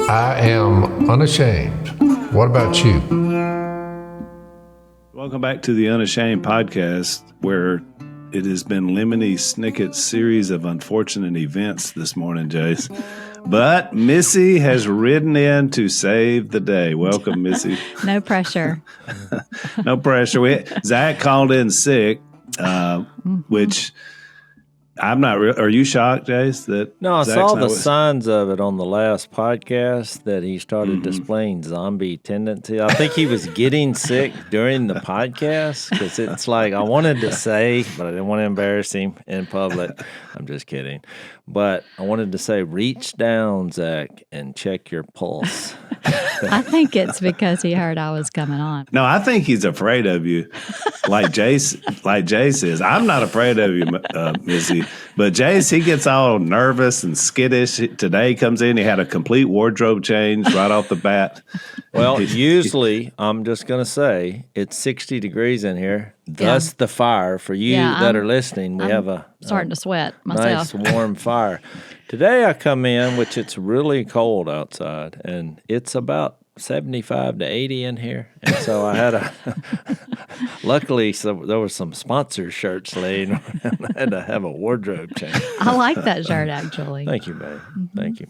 I am unashamed. What about you? Welcome back to the Unashamed podcast, where it has been Lemony Snicket's series of unfortunate events this morning, Jase. But Missy has ridden in to save the day. Welcome, Missy. No pressure. No pressure. Zach called in sick, which I'm not. Are you shocked, Jase? That No, I Zach's saw not the with- signs of it on the last podcast that he started displaying zombie tendency. I think he was getting sick during the podcast because it's like I wanted to say, but I didn't want to embarrass him in public. I'm just kidding. But I wanted to say, reach down, Zach, and check your pulse. I think it's because he heard I was coming on. No, I think he's afraid of you, like Jase is. I'm not afraid of you, Missy, but Jase, he gets all nervous and skittish. Today he comes in, he had a complete wardrobe change right off the bat. Well, usually, I'm just going to say, it's 60 degrees in here. Thus the fire. For you that are listening, we have a Starting to sweat myself. nice warm fire. Today I come in, which it's really cold outside, and it's about 75 to 80 in here. And so I had luckily there were some sponsor shirts laying around. I had to have a wardrobe change. I like that shirt, actually. Thank you, babe. Thank you.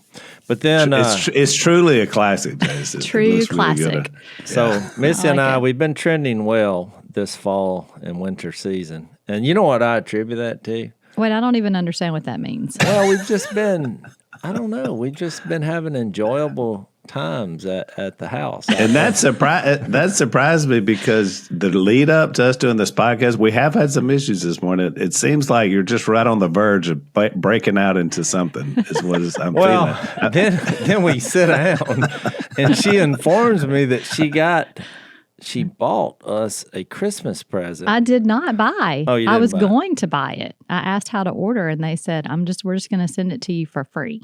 But then It's truly a classic, Jase. True classic. So Missy and like I, it. we've been trending well this fall and winter season. And you know what I attribute that to? Wait, I don't even understand what that means. Well, we've just been, I don't know, we've just been having enjoyable times at the house. And that surprised me because the lead up to us doing this podcast, we have had some issues this morning. It seems like you're just right on the verge of breaking out into something. Is what I'm Well, feeling. then we sit down, and she informs me that she bought us a Christmas present. I did not buy. Oh, you I didn't was buy. going to buy it. I asked how to order, and they said, we're just going to send it to you for free.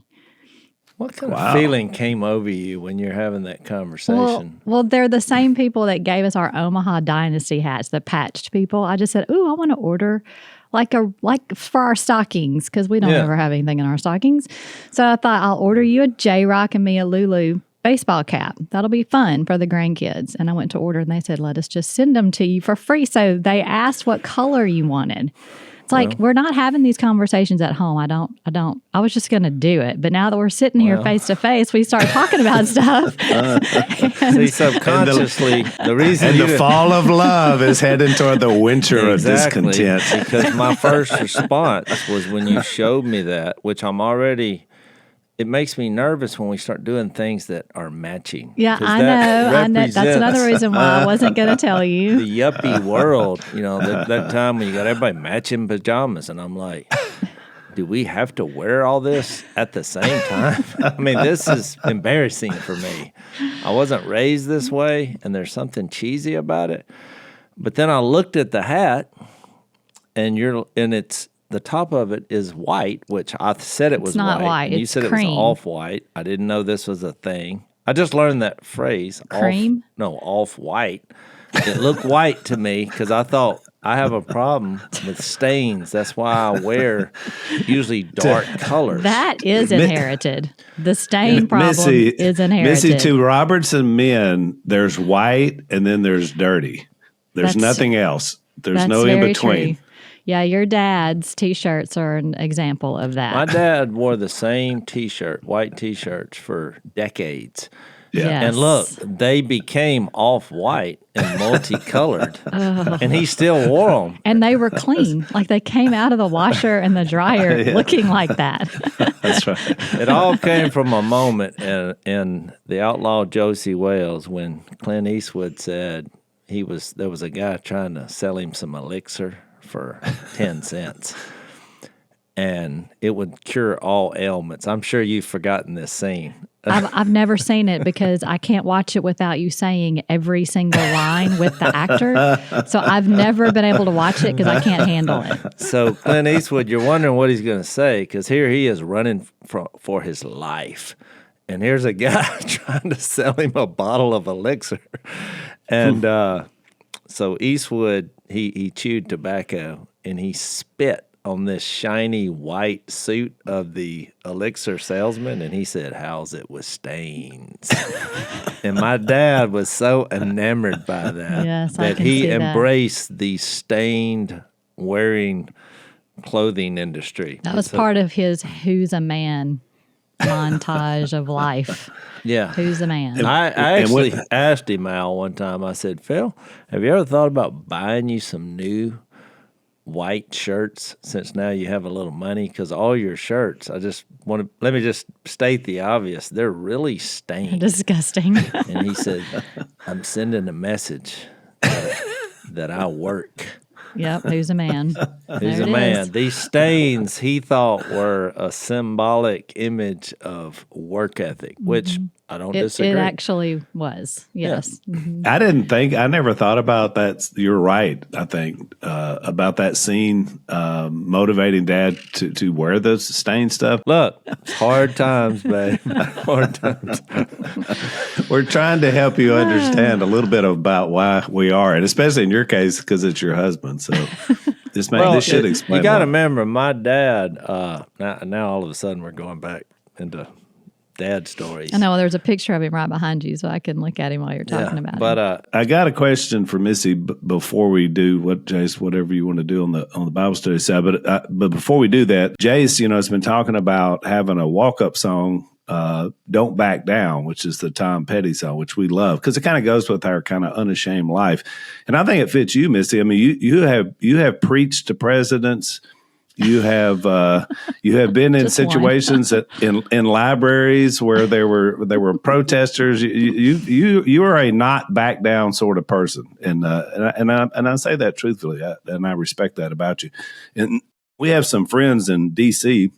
What kind of feeling came over you when you're having that conversation? Well, they're the same people that gave us our Omaha Dynasty hats, the patched people. I just said, "Ooh, I want to order like for our stockings because we don't ever have anything in our stockings." So I thought I'll order you a J-Rock and me a Lulu baseball cap. That'll be fun for the grandkids. And I went to order, and they said, "Let us just send them to you for free." So they asked what color you wanted. It's like, we're not having these conversations at home. I was just going to do it. But now that we're sitting here face to face, we start talking about stuff. See, subconsciously, the reason And the fall of love is heading toward the winter of discontent. Because my first response was when you showed me that, which it makes me nervous when we start doing things that are matching. Yeah, I know. That's another reason why I wasn't going to tell you. The yuppie world, that time when you got everybody matching pajamas, and I'm like, do we have to wear all this at the same time? I mean, this is embarrassing for me. I wasn't raised this way, and there's something cheesy about it. But then I looked at the hat, and it's the top of it is white, which I said it was not white. And you It's said cream. it was off-white. I didn't know this was a thing. I just learned that phrase. Cream? Off-white. It looked white to me because I thought I have a problem with stains. That's why I wear usually dark colors. That is inherited. The stain problem is inherited. Missy, to Robertson men, there's white and then there's dirty. There's nothing else. There's no in between. True. Yeah, your dad's T-shirts are an example of that. My dad wore the same T-shirt, white T-shirts, for decades. Yeah. Yes. And look, they became off-white and multicolored, and he still wore them. And they were clean. Like they came out of the washer and the dryer looking like that. That's right. It all came from a moment in The Outlaw Josie Wales when Clint Eastwood said there was a guy trying to sell him some elixir for 10 cents. And it would cure all ailments. I'm sure you've forgotten this scene. I've never seen it because I can't watch it without you saying every single line with the actor. So I've never been able to watch it because I can't handle it. So Clint Eastwood, you're wondering what he's going to say because here he is running for his life. And here's a guy trying to sell him a bottle of elixir. And so Eastwood, he chewed tobacco and he spit on this shiny white suit of the elixir salesman, and he said, "How's it with stains?" And my dad was so enamored by that Yes, I that can he see that. embraced the stained wearing clothing industry. That was part of his "Who's a Man" montage of life. Yeah. Who's a man? I actually asked him, Al, one time, I said, "Phil, have you ever thought about buying you some new white shirts since now you have a little money? Because all your shirts, let me just state the obvious, they're really stained." Disgusting. And he said, "I'm sending a message that I work." Yep. Who's a man? He's There a it man. is. These stains he thought were a symbolic image of work ethic, which I don't disagree. It actually was. Yes. Mhm. I never thought about that. You're right, I think, about that scene motivating Dad to wear the stained stuff. Look, it's hard times, babe. Hard times. We're trying to help you understand a little bit about why we are, and especially in your case, because it's your husband. So this should explain. You got to why. remember, my dad, now all of a sudden we're going back into dad stories. I know. Well, there's a picture of him right behind you, so I can look at him while you're talking about him. But I got a question for Missy before we do whatever you want to do on the Bible study side. But before we do that, Jase, has been talking about having a walk up song, "Don't Back Down," which is the Tom Petty song, which we love because it kind of goes with our kind of unashamed life, and I think it fits you, Missy. I mean, you have preached to presidents. You have been in Just situations in libraries where there were protesters. You are a not back down sort of person, and I say that truthfully, and I respect that about you. And we have some friends in D.C.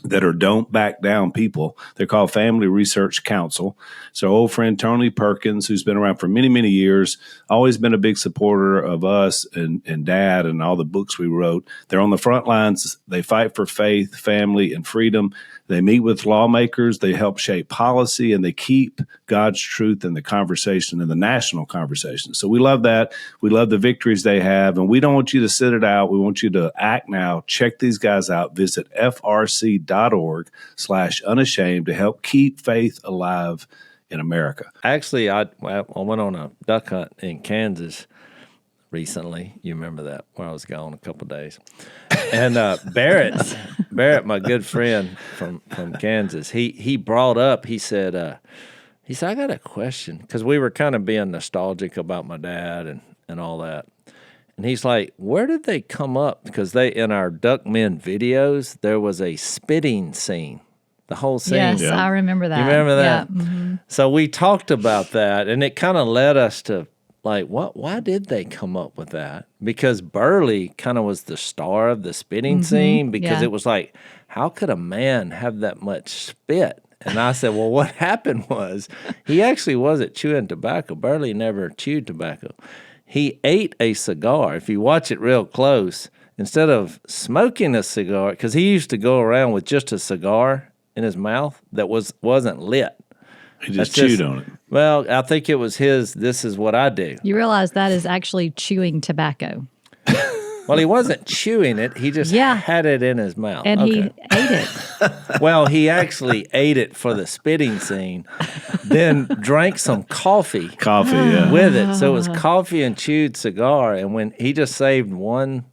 that are don't back down people. They're called Family Research Council. So old friend Tony Perkins, who's been around for many, many years, always been a big supporter of us and Dad and all the books we wrote. They're on the front lines. They fight for faith, family, and freedom. They meet with lawmakers. They help shape policy, and they keep God's truth in the conversation, in the national conversation. So we love that. We love the victories they have, and we don't want you to sit it out. We want you to act now. Check these guys out. Visit frc.org/unashamed to help keep faith alive in America. actually, I went on a duck hunt in Kansas recently. You remember that, where I was gone a couple of days. And Barrett, my good friend from Kansas, he brought up, he said, I got a question, because we were kind of being nostalgic about my dad and all that. And he's like, where did they come up? Because in our Duckmen videos, there was a spitting scene. The whole scene. Yes, I remember that. You remember that? Yeah. Mm-hmm. So we talked about that, and it kind of led us to, like, why did they come up with that? Because Burley kind of was the star of the spitting scene, because it was like, how could a man have that much spit? And I said, well, what happened was he actually wasn't chewing tobacco. Burley never chewed tobacco. He ate a cigar. If you watch it real close, instead of smoking a cigar, because he used to go around with just a cigar in his mouth that wasn't lit. He just chewed on it. Well, I think it was his, this is what I do. You realize that is actually chewing tobacco. Well, he wasn't chewing it. He just had it in his mouth. And he ate it. Well, he actually ate it for the spitting scene, then drank some coffee with it. So it was coffee and chewed cigar. And when he just saved one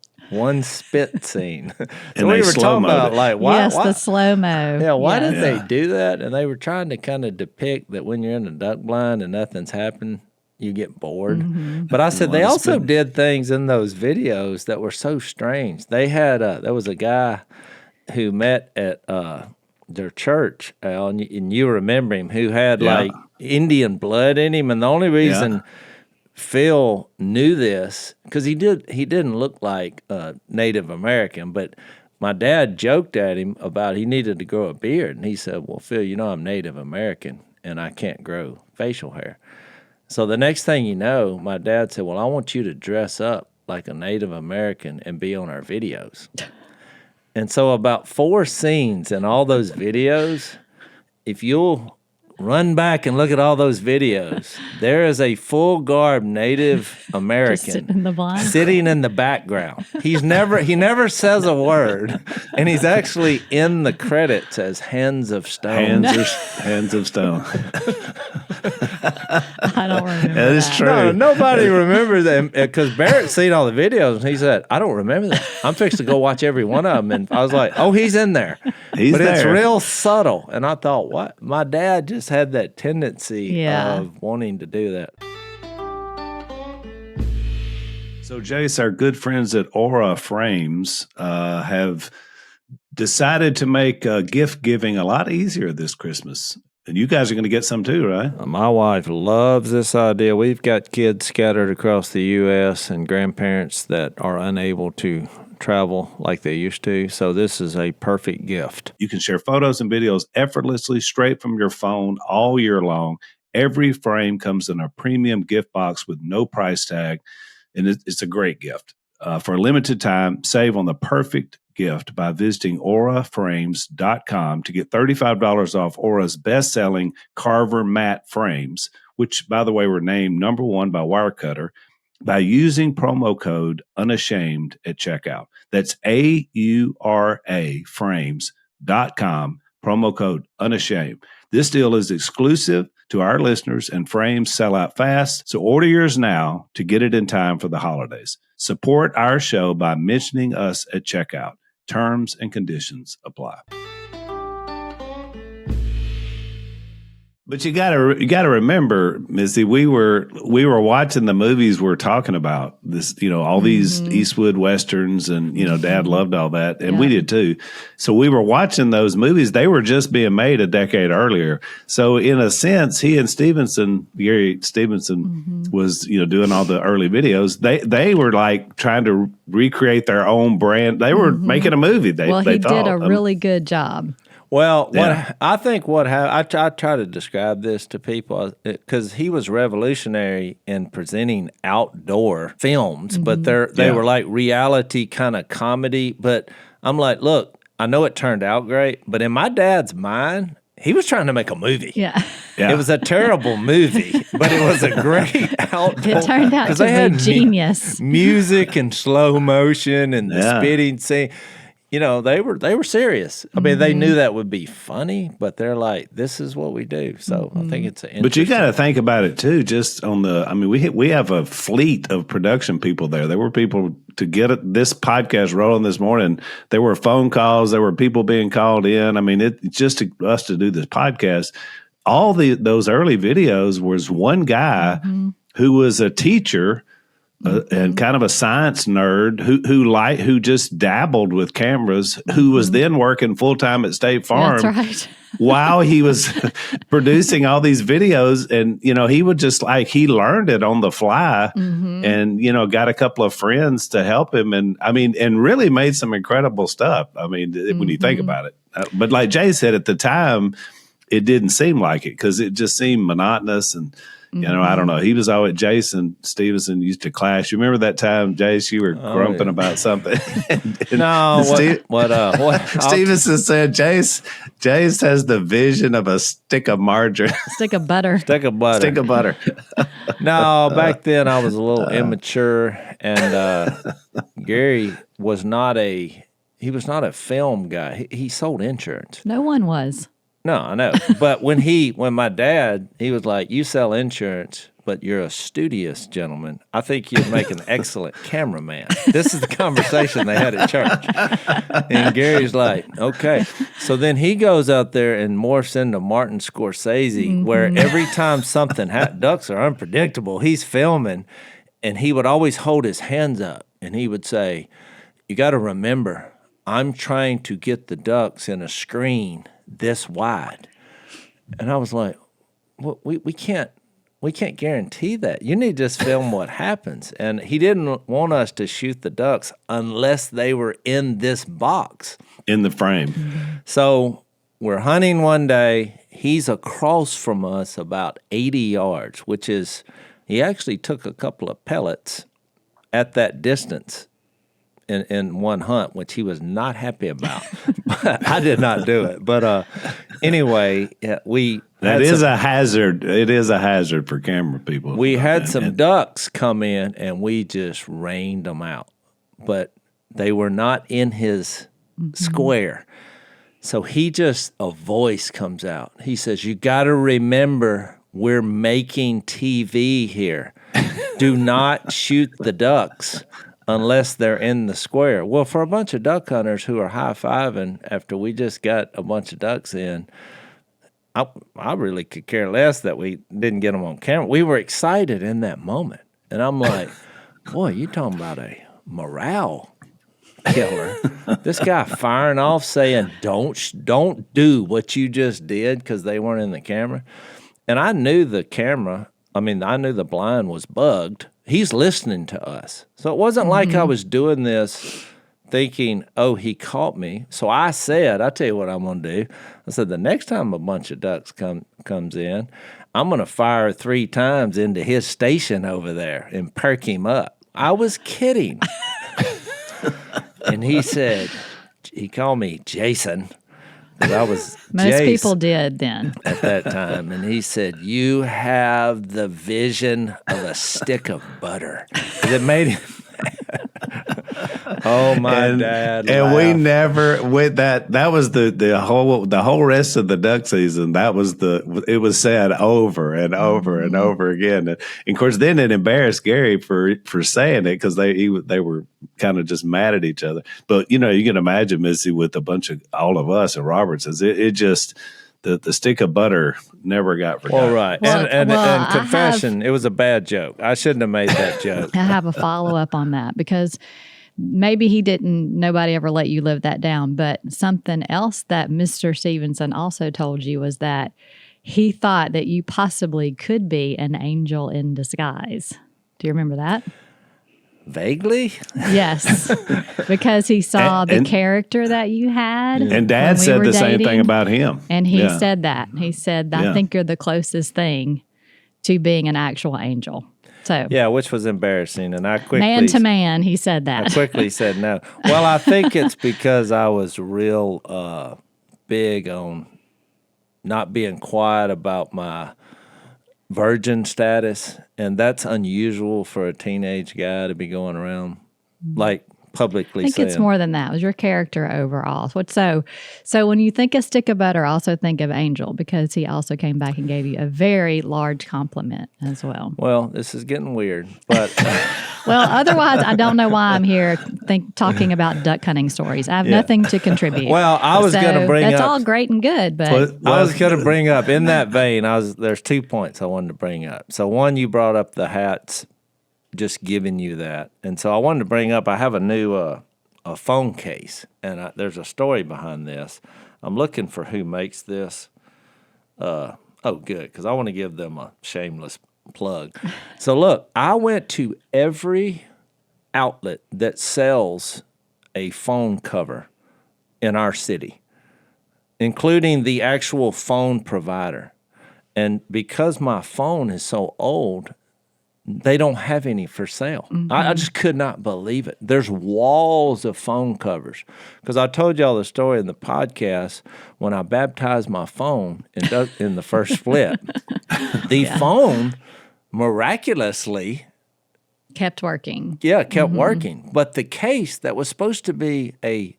spit scene. So we were talking about, like, why? Yes, the slow-mo. Yeah, why did they do that? And they were trying to kind of depict that when you're in a duck blind and nothing's happened, you get bored. Mm-hmm. But I said they also did things in those videos that were so strange. They had there was a guy who met at their church, Al, and you remember him, who had like Indian blood in him, and the only reason Phil knew this, because he didn't look like Native American, but my dad joked at him about he needed to grow a beard, and he said, well, Phil, I'm Native American, and I can't grow facial hair. So the next thing you know, my dad said, well, I want you to dress up like a Native American and be on our videos. And so about 4 scenes in all those videos, if you'll run back and look at all those videos. There is a full garb Native American sitting in the background. He never says a word, and he's actually in the credits as Hands of Stone. Hands of Stone. I don't remember that. Is true. No, nobody remembers that because Barrett's seen all the videos, and he said, I don't remember that. I'm fixing to go watch every one of them. And I was like, oh, he's in there. It's real subtle. And I thought, what? My dad just had that tendency of wanting to do that. So, Jase, our good friends at Aura Frames have decided to make gift giving a lot easier this Christmas. And you guys are going to get some too, right? My wife loves this idea. We've got kids scattered across the U.S. and grandparents that are unable to travel like they used to. So this is a perfect gift. You can share photos and videos effortlessly straight from your phone all year long. Every frame comes in a premium gift box with no price tag, and it's a great gift. For a limited time, save on the perfect gift by visiting auraframes.com to get $35 off Aura's best-selling Carver matte frames, which, by the way, were named number one by Wirecutter, by using promo code UNASHAMED at checkout. That's AURA frames.com, promo code UNASHAMED. This deal is exclusive to our listeners, and frames sell out fast, so order yours now to get it in time for the holidays. Support our show by mentioning us at checkout. Terms and conditions apply. But you gotta remember, Missy, we were watching the movies we're talking about. This, all these Eastwood westerns, and Dad loved all that, and we did too. So we were watching those movies. They were just being made a decade earlier. So in a sense, he and Gary Stevenson, was doing all the early videos. They were like trying to recreate their own brand. They were making a movie. He did a really good job. Well, I try to describe this to people because he was revolutionary in presenting outdoor films, but they were like reality kind of comedy. But I'm like, look, I know it turned out great, but in my dad's mind, he was trying to make a movie. Yeah. It was a terrible movie, but it was a great outdoor. It turned out to be genius. Music and slow motion and the spitting scene. They were serious. I mean, they knew that would be funny, but they're like, this is what we do. So I think it's But you got to think about it too. Just on we have a fleet of production people there. There were people to get this podcast rolling this morning. There were phone calls. There were people being called in. I mean, it's just us to do this podcast. All those early videos was one guy who was a teacher. And kind of a science nerd who just dabbled with cameras, who was then working full time at State Farm. That's right. While he was producing all these videos, and he would just he learned it on the fly, and got a couple of friends to help him, and really made some incredible stuff. I mean, when you think about it, but like Jay said, at the time, it didn't seem like it because it just seemed monotonous and. I don't know. He was always Jase and Stevenson used to clash. You remember that time, Jase? You were grumping about something. What? Stevenson said Jase has the vision of a stick of margarine, stick of butter. No, back then I was a little immature, and Gary was not a film guy. He sold insurance. No one was. No, I know. But when my dad, he was like, you sell insurance, but you're a studious gentleman. I think you'd make an excellent cameraman. This is the conversation they had at church. And Gary's like, okay. So then he goes out there and morphs into Martin Scorsese, where every time something ducks are unpredictable, he's filming, and he would always hold his hands up, and he would say, you got to remember, I'm trying to get the ducks in a screen this wide. And I was like, well, we can't guarantee that. You need to just film what happens. And he didn't want us to shoot the ducks unless they were in this box. In the frame. So we're hunting one day. He's across from us about 80 yards, which is, he actually took a couple of pellets at that distance in one hunt, which he was not happy about. But I did not do it. But anyway, we That is a hazard. It is a hazard for camera people. We had some ducks come in, and we just rained them out. But they were not in his square. So a voice comes out. He says, "You got to remember, we're making TV here. Do not shoot the ducks unless they're in the square." Well, for a bunch of duck hunters who are high-fiving after we just got a bunch of ducks in, I really could care less that we didn't get them on camera. We were excited in that moment. And I'm like, boy, you talking about a morale killer. This guy firing off saying, don't do what you just did because they weren't in the camera. And I knew the blind was bugged. He's listening to us. So it wasn't like I was doing this thinking, oh, he caught me. So I said, I tell you what I'm going to do. I said, the next time a bunch of ducks comes in, I'm going to fire 3 times into his station over there and perk him up. I was kidding. And he said, he called me Jason. I was Most people did then. At that time. And he said, "You have the vision of a stick of butter." It made him Oh, my dad. And laughed. we never with that. That was the whole rest of the duck season. It was said over and over and over again. And of course, then it embarrassed Gary for saying it because they were kind of just mad at each other. But you can imagine Missy with a bunch of all of us and Robertsons. It just the stick of butter never got forgotten. Well, right. And confession, it was a bad joke. I shouldn't have made that joke. I have a follow-up on that because maybe nobody ever let you live that down, but something else that Mr. Stevenson also told you was that he thought that you possibly could be an angel in disguise. Do you remember that? Vaguely? Yes, because he saw the character that you had. And Dad said the same thing about him. And he said that. He said, I think you're the closest thing to being an actual angel. So yeah, which was embarrassing. And I quickly... Man to man, he said that. I quickly said no. Well, I think it's because I was real big on not being quiet about my virgin status, and that's unusual for a teenage guy to be going around like publicly saying. I think it's more than that. It was your character overall. So when you think of stick of butter, also think of Angel because he also came back and gave you a very large compliment as well. Well, this is getting weird, but well, otherwise, I don't know why I'm here talking about duck hunting stories. I have nothing to contribute. Well, I was going to bring that's up... That's all great and good, but... I was going to bring up, in that vein, there's 2 points I wanted to bring up. So one, you brought up the hats, just giving you that. And so I wanted to bring up, I have a new a phone case, and there's a story behind this. I'm looking for who makes this. Good, because I want to give them a shameless plug. So look, I went to every outlet that sells a phone cover in our city, including the actual phone provider. And because my phone is so old, they don't have any for sale. Mm-hmm. I just could not believe it. There's walls of phone covers. Because I told y'all the story in the podcast when I baptized my phone in the first flip. The phone miraculously kept working. Yeah, kept working. But the case that was supposed to be a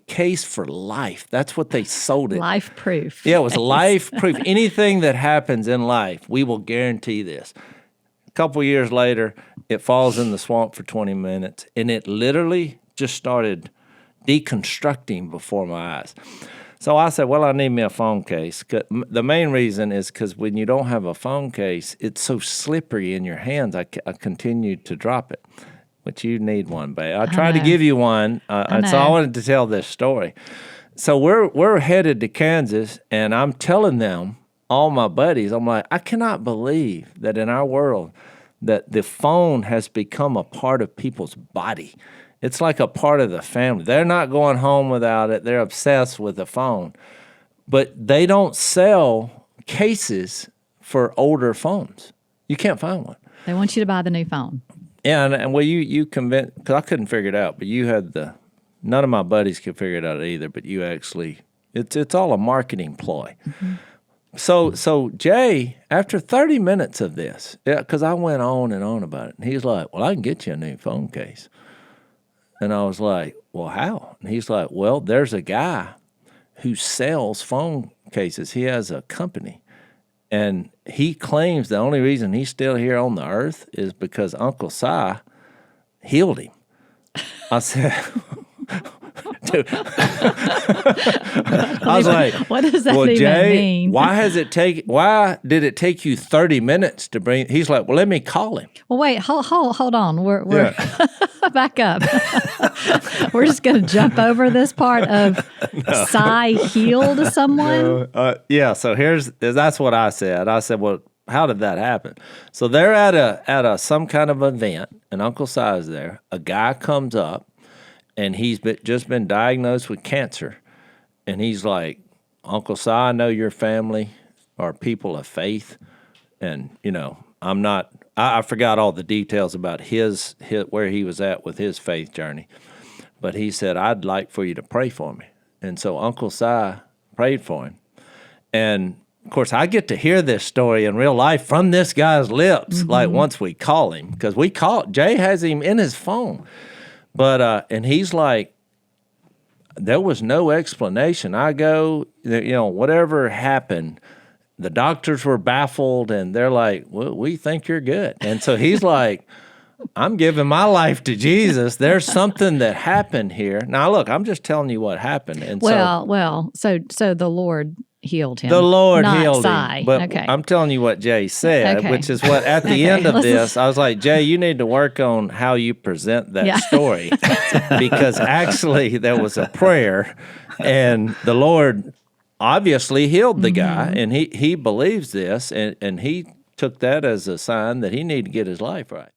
case for life, that's what they sold it. Life proof. Yeah, it was life proof. Anything that happens in life, we will guarantee this. A couple years later, it falls in the swamp for 20 minutes, and it literally just started deconstructing before my eyes. So I said, well, I need me a phone case. The main reason is because when you don't have a phone case, it's so slippery in your hands, I continued to drop it. But you need one, babe. I tried to give you one, and so I wanted to tell this story. So we're headed to Kansas, and I'm telling them, all my buddies, I'm like, I cannot believe that in our world that the phone has become a part of people's body. It's like a part of the family. They're not going home without it. They're obsessed with the phone. But they don't sell cases for older phones. You can't find one. They want you to buy the new phone. Yeah, and well, you convinced, because I couldn't figure it out, but you had none of my buddies could figure it out either, but you actually, it's all a marketing ploy. Mm-hmm. So Jay, after 30 minutes of this, because I went on and on about it, and he's like, well, I can get you a new phone case. And I was like, well, how? And he's like, well, there's a guy who sells phone cases. He has a company. And he claims the only reason he's still here on the earth is because Uncle Si healed him. I said, dude. I was like, what does that even Jay, mean? why did it take you 30 minutes to bring? He's like, well, let me call him. Well, wait, hold on. We're back up. We're just going to jump over this part of Cy healed someone. So that's what I said. I said, well, how did that happen? So they're at a some kind of event, and Uncle Si is there. A guy comes up, and he's just been diagnosed with cancer, and he's like, Uncle Si, I know your family are people of faith, and I'm not. I forgot all the details about his where he was at with his faith journey, but he said, I'd like for you to pray for me, and so Uncle Si prayed for him, and of course, I get to hear this story in real life from this guy's lips, like once we call him, because Jay has him in his phone. But, and he's like, there was no explanation. I go, whatever happened, the doctors were baffled, and they're like, well, we think you're good. And so he's like, I'm giving my life to Jesus. There's something that happened here. Now, look, I'm just telling you what happened. And so the Lord healed him. The Lord not healed Cy. him. But okay. I'm telling you what Jay said, Okay. which is what at the end of this, I was like, Jay, you need to work on how you present that story. Because actually there was a prayer, and the Lord obviously healed the guy, and he believes this, and he took that as a sign that he needed to get his life right.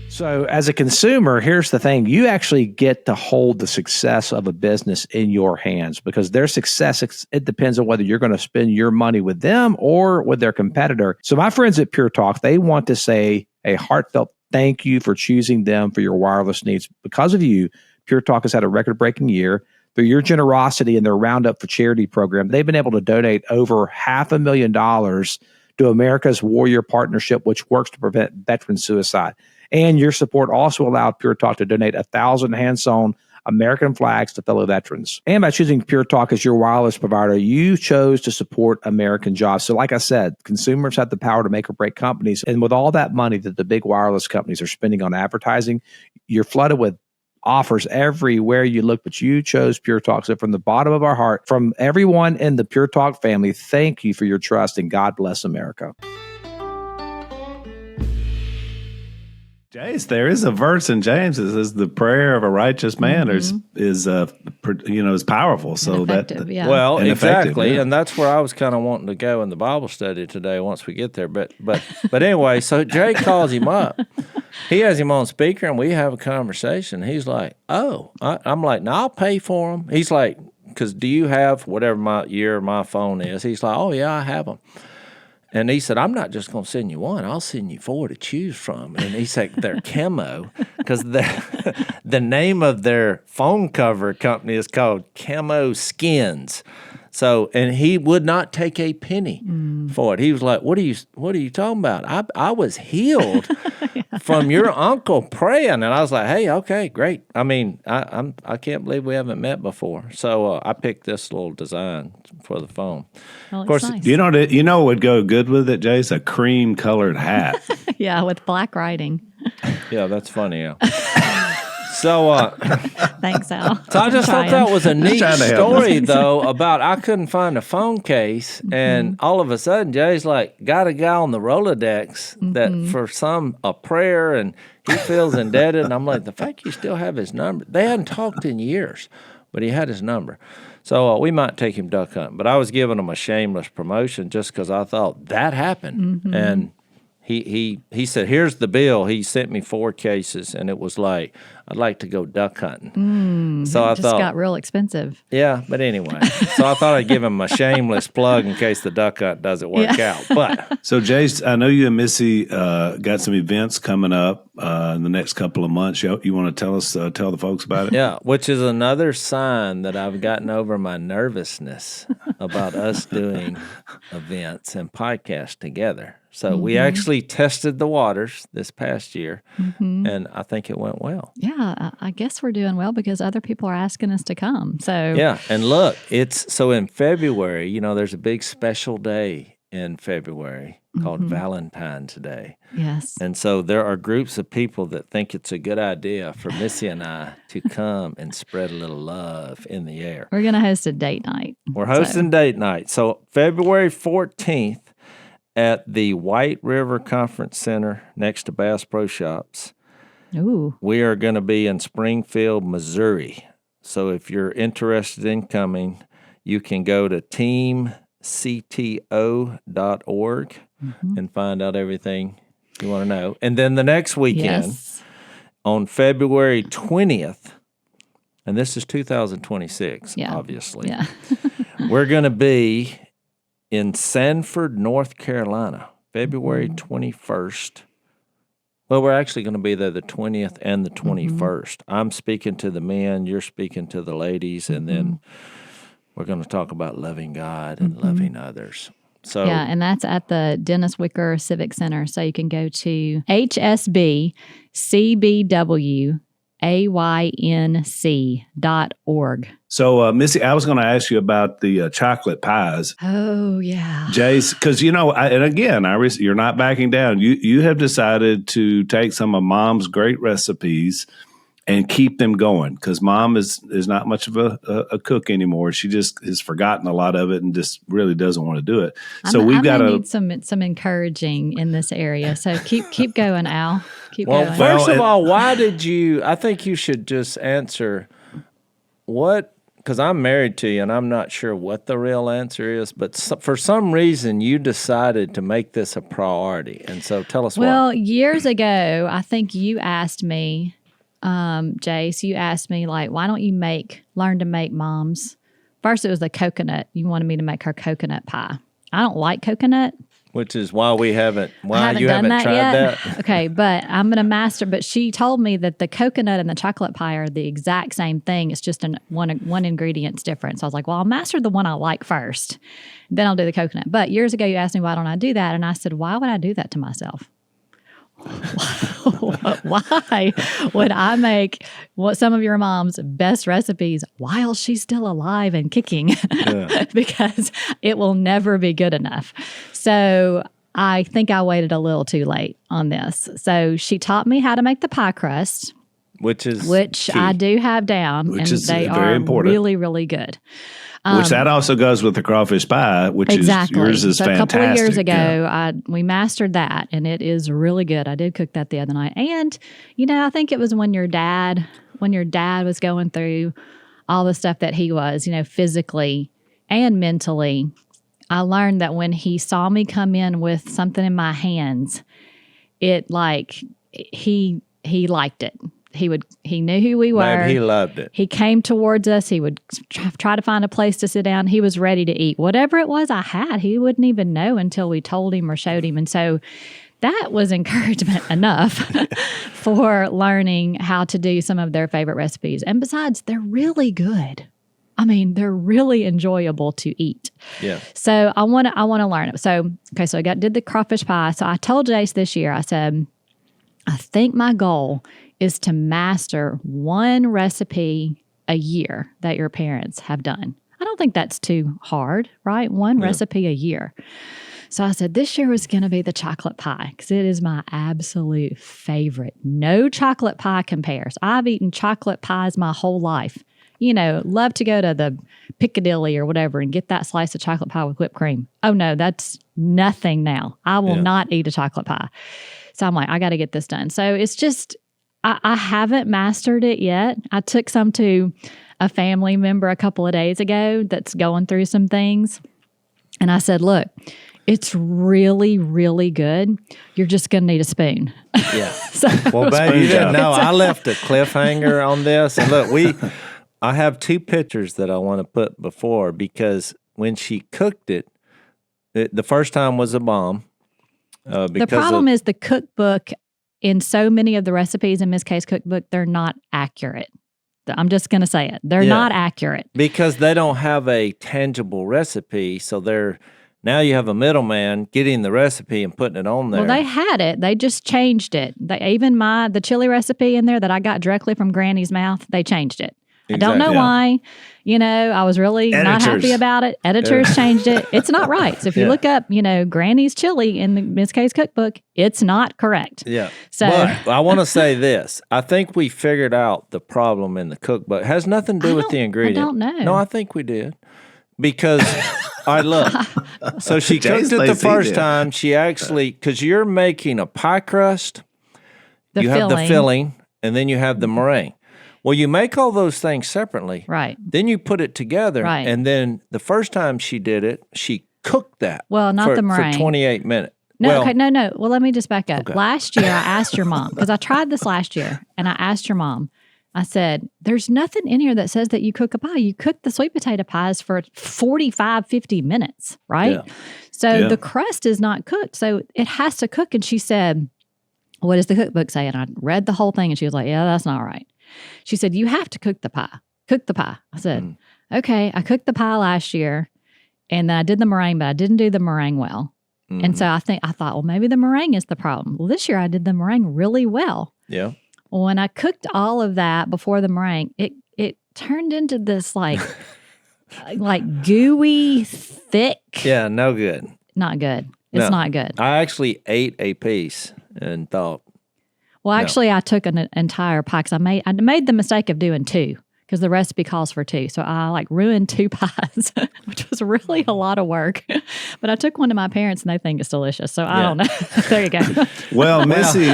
So as a consumer, here's the thing. You actually get to hold the success of a business in your hands, because their success, it depends on whether you're going to spend your money with them or with their competitor. So my friends at Pure Talk, they want to say a heartfelt thank you for choosing them for your wireless needs. Because of you, Pure Talk has had a record-breaking year. Through your generosity and their Roundup for Charity program, they've been able to donate over $500,000 to America's Warrior Partnership, which works to prevent veteran suicide. And your support also allowed Pure Talk to donate 1,000 hand-sewn American flags to fellow veterans. And by choosing Pure Talk as your wireless provider, you chose to support American jobs. So like I said, consumers have the power to make or break companies. And with all that money that the big wireless companies are spending on advertising, you're flooded with offers everywhere you look, but you chose Pure Talk. So from the bottom of our heart, from everyone in the Pure Talk family, thank you for your trust, and God bless America. Jase, there is a verse in James that says the prayer of a righteous man is powerful. So well, exactly, and that's where I was kind of wanting to go in the Bible study today once we get there. But anyway, so Jay calls him up. He has him on speaker, and we have a conversation. He's like, "Oh," I'm like, "No, I'll pay for them." He's like, "Because do you have whatever my phone is?" He's like, "Oh yeah, I have them." And he said, I'm not just going to send you one. I'll send you 4 to choose from. And he said, they're camo, because the name of their phone cover company is called Camo Skins. So, and he would not take a penny for it. He was like, what are you talking about? I was healed from your uncle praying. And I was like, hey, okay, great. I mean, I can't believe we haven't met before. So I picked this little design for the phone. Well, of course, nice. you know what would go good with it, Jase? A cream-colored hat. Yeah, with black writing. Yeah, that's funny. Yeah. So, thanks, Al. So I just thought that was a neat story, though, about I couldn't find a phone case, and all of a sudden, Jay's like, got a guy on the Rolodex that for a prayer, and he feels indebted. And I'm like, the fact you still have his number. They hadn't talked in years, but he had his number. So we might take him duck hunting. But I was giving him a shameless promotion just because I thought that happened. And he said, here's the bill. He sent me 4 cases, and it was like I'd like to go duck hunting. So I It just thought, got real expensive. yeah, but anyway. So I thought I'd give him a shameless plug in case the duck hunt doesn't work out. But So, Jase, I know you and Missy got some events coming up in the next couple of months. You want to tell the folks about it? yeah, which is another sign that I've gotten over my nervousness about us doing events and podcasts together. So we actually tested the waters this past year, and I think it went well. Yeah, I guess we're doing well because other people are asking us to come. So Yeah, and look, it's so in February, you know, there's a big special day in February called Valentine's Day. yes. And so there are groups of people that think it's a good idea for Missy and I to come and spread a little love in the air. We're going to host a date night. We're hosting date night. So February 14th at the White River Conference Center next to Bass Pro Shops. Ooh. We are going to be in Springfield, Missouri. So if you're interested in coming, you can go to teamcto.org and find out everything you want to know. And then the next weekend, Yes. on February 20th, and this is 2026, Yeah. obviously, Yeah. we're going to be in Sanford, North Carolina, February 21st. Well, we're actually going to be there the 20th and the 21st. I'm speaking to the men, you're speaking to the ladies, and then we're going to talk about loving God and loving others. So Yeah, and that's at the Dennis Wicker Civic Center. So you can go to hsbcbwaync.org. So, Missy, I was going to ask you about the chocolate pies. Oh, yeah. Jase, because and again, Iris, you're not backing down. You have decided to take some of Mom's great recipes and keep them going because Mom is not much of a cook anymore. She just has forgotten a lot of it and just really doesn't want to do it. So I we've got to need some encouraging in this area. So keep going, Al. Keep well, going. first of all, why did you? I think you should just answer what, because I'm married to you and I'm not sure what the real answer is, but for some reason you decided to make this a priority. And so tell us Well, years ago, I think you asked me, Jase, you asked me, like, why don't you learn to make Mom's? First, it was the coconut. You wanted me to make her coconut pie. I don't like coconut. Which is why you haven't done tried yet. that. Okay, but I'm going to master. But she told me that the coconut and the chocolate pie are the exact same thing. It's just one ingredient's different. So I was like, well, I'll master the one I like first. Then I'll do the coconut. But years ago, you asked me, why don't I do that? And I said, why would I do that to myself? Why would I make some of your mom's best recipes while she's still alive and kicking? Because it will never be good enough. So I think I waited a little too late on this. So she taught me how to make the pie crust, Which key. I do have down, Which and is they very are important. really, really good. which that also goes with the crawfish pie, which Exactly. is yours is so fantastic. A couple of years ago, Yeah. we mastered that, and it is really good. I did cook that the other night, and I think it was when your dad was going through all the stuff that he was, physically and mentally. I learned that when he saw me come in with something in my hands, he liked it. He knew who we were. Maybe he loved it. He came towards us. He would try to find a place to sit down. He was ready to eat. Whatever it was I had, he wouldn't even know until we told him or showed him. And so that was encouragement enough for learning how to do some of their favorite recipes. And besides, they're really good. I mean, they're really enjoyable to eat. Yeah. So I want to learn it. So I did the crawfish pie. So I told Jase this year, I said, I think my goal is to master one recipe a year that your parents have done. I don't think that's too hard, right? One recipe a year. So I said, this year was going to be the chocolate pie because it is my absolute favorite. No chocolate pie compares. I've eaten chocolate pies my whole life. Love to go to the Piccadilly or whatever and get that slice of chocolate pie with whipped cream. Oh, no, that's nothing now. I will not eat a chocolate pie. So I'm like, I got to get this done. So it's just, I haven't mastered it yet. I took some to a family member a couple of days ago that's going through some things. And I said, look, It's really, really good. You're just going to need a spoon. Yeah. Well, babe, you didn't know. I left a cliffhanger on this. And look, I have 2 pictures that I want to put before, because when she cooked it, the first time was a bomb. The problem is the cookbook, in so many of the recipes in Miss K's cookbook, they're not accurate. I'm just going to say it. They're not accurate. Because they don't have a tangible recipe, so now you have a middleman getting the recipe and putting it on there. Well, they had it. They just changed it. Even the chili recipe in there that I got directly from Granny's mouth, they changed it. Exactly. I don't know why. I was really not happy about it. Editors changed it. It's not right. So if you look up, Granny's chili in the Miss K's cookbook, it's not correct. Yeah. So but I want to say this. I think we figured out the problem in the cookbook. It has nothing to do with the ingredient. I don't know. No, I think we did. Because, all right, look. So she cooked it the first time. She actually, because you're making a pie crust, have the filling, and then you have the meringue. Well, you make all those things separately. Right. Then you put it together. Right. And then the first time she did it, she cooked that. Well, not the meringue. For 28 minutes. No. Well, let me just back up. Okay. Last year, I asked your mom, because I tried this last year, and I asked your mom, I said, there's nothing in here that says that you cook a pie. You cook the sweet potato pies for 45, 50 minutes, right? Yeah. So the crust is not cooked. So it has to cook. And she said, what does the cookbook say? And I read the whole thing, and she was like, yeah, that's not right. She said, you have to cook the pie. Cook the pie. I said, okay. I cooked the pie last year, and then I did the meringue, but I didn't do the meringue well. Mm-hmm. And so I thought, well, maybe the meringue is the problem. Well, this year I did the meringue really well. Yeah. Well, when I cooked all of that before the meringue, it turned into this like gooey, thick. Yeah, no good. Not good. It's not good. I actually ate a piece and thought. Well, actually, I took an entire pie because I made the mistake of doing 2 because the recipe calls for 2. So I ruined 2 pies, which was really a lot of work. But I took one to my parents, and they think it's delicious. So I don't know. There you go. Well, Missy,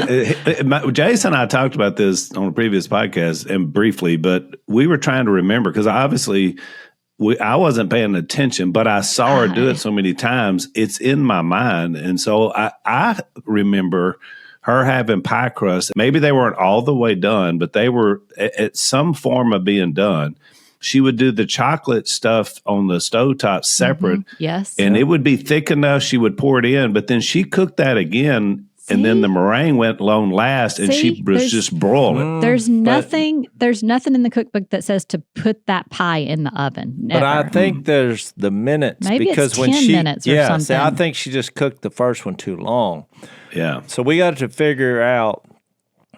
Jase and I talked about this on a previous podcast and briefly, but we were trying to remember because obviously I wasn't paying attention, but I saw her do it so many times. It's in my mind. And so I remember her having pie crust. Maybe they weren't all the way done, but they were at some form of being done. She would do the chocolate stuff on the stovetop separate. Mm-hmm. Yes. And it would be thick enough. She would pour it in, but then she cooked that again. And then the meringue went long last, and she was just broiling. There's nothing in the cookbook that says to put that pie in the oven. Never. But I think there's the minutes. Maybe because it's when 10 minutes or something. See, I think she just cooked the first one too long. Yeah. So we got to figure out.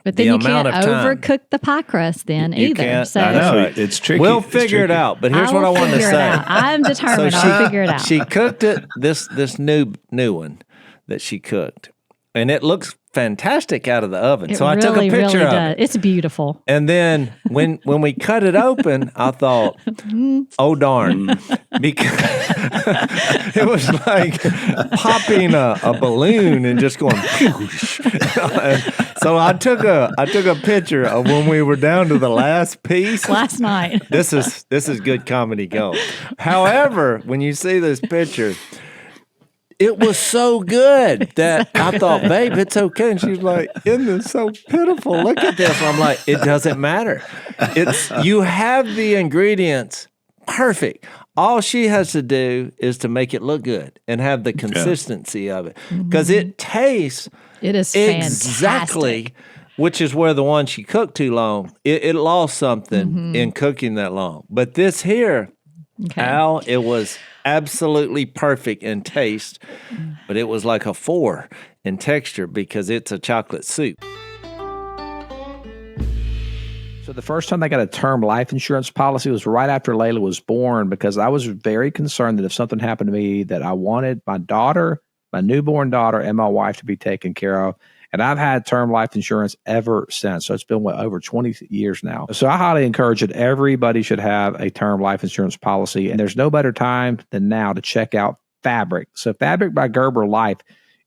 But then you can't overcook the pie crust then either. Can't. So I know. It's tricky. We'll figure it out. But here's what I wanted to say. I'm determined. I'll figure it out. She cooked it, this new one that she cooked. And it looks fantastic out of the oven. So I took a picture of it. It's beautiful. And then when we cut it open, I thought, oh, darn. Because it was like popping a balloon and just going, so I took a picture of when we were down to the last piece. Last night. This is good comedy gold. However, when you see this picture, it was so good that I thought, babe, it's okay. And she's like, isn't this so pitiful? Look at this. I'm like, it doesn't matter. You have the ingredients perfect. All she has to do is to make it look good and have the consistency of it. Because it tastes exactly, which is where the one she cooked too long, it lost something in cooking that long. But this here, Al, it was absolutely perfect in taste, but it was like a 4 in texture because it's a chocolate soup. So the first time I got a term life insurance policy was right after Layla was born, because I was very concerned that if something happened to me, that I wanted my daughter, my newborn daughter, and my wife to be taken care of. And I've had term life insurance ever since. So it's been over 20 years now. So I highly encourage that everybody should have a term life insurance policy. And there's no better time than now to check out Fabric. So Fabric by Gerber Life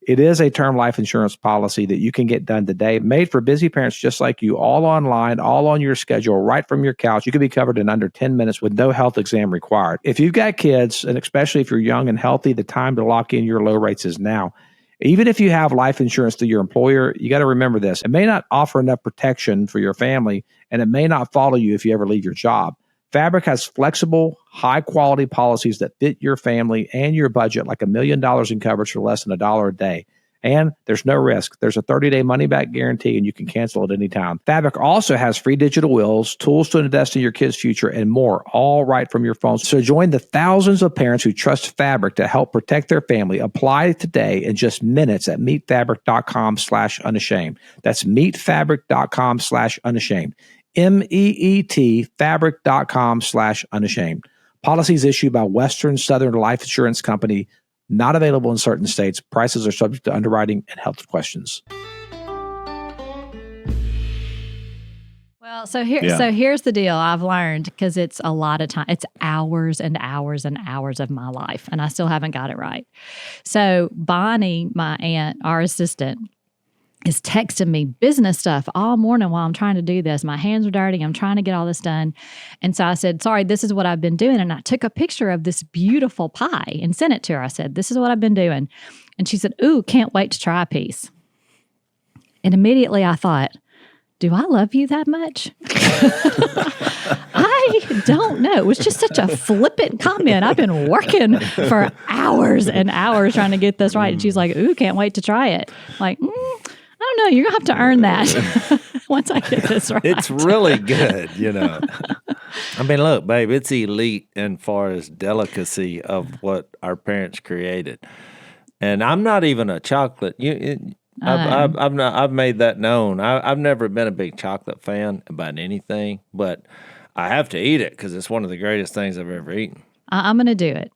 It is a term life insurance policy that you can get done today, made for busy parents just like you, all online, all on your schedule, right from your couch. You can be covered in under 10 minutes with no health exam required. If you've got kids, and especially if you're young and healthy, the time to lock in your low rates is now. Even if you have life insurance through your employer, you got to remember this. It may not offer enough protection for your family, and it may not follow you if you ever leave your job. Fabric has flexible, high-quality policies that fit your family and your budget, like $1 million in coverage for less than $1 a day. And there's no risk. There's a 30-day money-back guarantee, and you can cancel at any time. Fabric also has free digital wills, tools to invest in your kids' future, and more, all right from your phone. So join the thousands of parents who trust Fabric to help protect their family. Apply today in just minutes at meetfabric.com/unashamed. That's meetfabric.com/unashamed. MEET fabric.com/unashamed. Policies issued by Western Southern Life Insurance Company, not available in certain states. Prices are subject to underwriting and health questions. Well, so here's the deal I've learned, because it's a lot of time. It's hours and hours and hours of my life, and I still haven't got it right. So Bonnie, my aunt, our assistant, is texting me business stuff all morning while I'm trying to do this. My hands are dirty. I'm trying to get all this done. And so I said, sorry, this is what I've been doing. And I took a picture of this beautiful pie and sent it to her. I said, this is what I've been doing. And she said, ooh, can't wait to try a piece. And immediately I thought, do I love you that much? I don't know. It was just such a flippant comment. I've been working for hours and hours trying to get this right. And she's like, ooh, can't wait to try it. Like, I don't know. You're going to have to earn that once I get this right. It's really good, you know. I mean, look, babe, it's elite in far as delicacy of what our parents created. And I'm not even a chocolate. I've made that known. I've never been a big chocolate fan about anything, but I have to eat it because it's one of the greatest things I've ever eaten. I'm going to do it.